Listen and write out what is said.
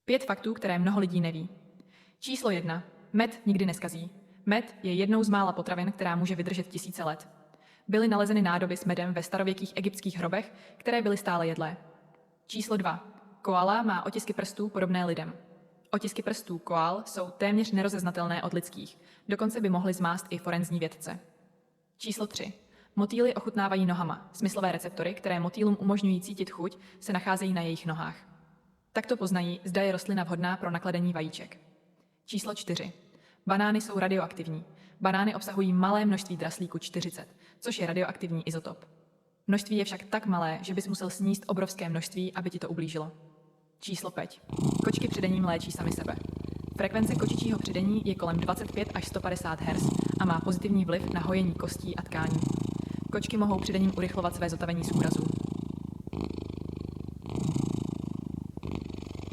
5 faktů, které mnoho lidí neví. Číslo 1. Med nikdy neskazí. Med je jednou z mála potravin, která může vydržet tisíce let. Byly nalezeny nádoby s medem ve starověkých egyptských hrobech, které byly stále jedlé. Číslo 2. Koala má otisky prstů podobné lidem. Otisky prstů koál jsou téměř nerozeznatelné od lidských, dokonce by mohly zmást i forenzní vědce. Číslo 3. Motýly ochutnávají nohama. Smyslové receptory, které motýlům umožňují cítit chuť, se nacházejí na jejich nohách. Takto poznají, zda je rostlina vhodná pro nakladení vajíček. Číslo 4. Banány jsou radioaktivní. Banány obsahují malé množství draslíku 40, což je radioaktivní izotop. Množství je však tak malé, že bys musel sníst obrovské množství, aby ti to ublížilo. Číslo 5. Kočky předením léčí sami sebe. Frekvence kočičího předení je kolem 25 až 150 Hz a má pozitivní vliv na hojení kostí a tkání. Kočky mohou předením urychlovat své zotavení z úrazů.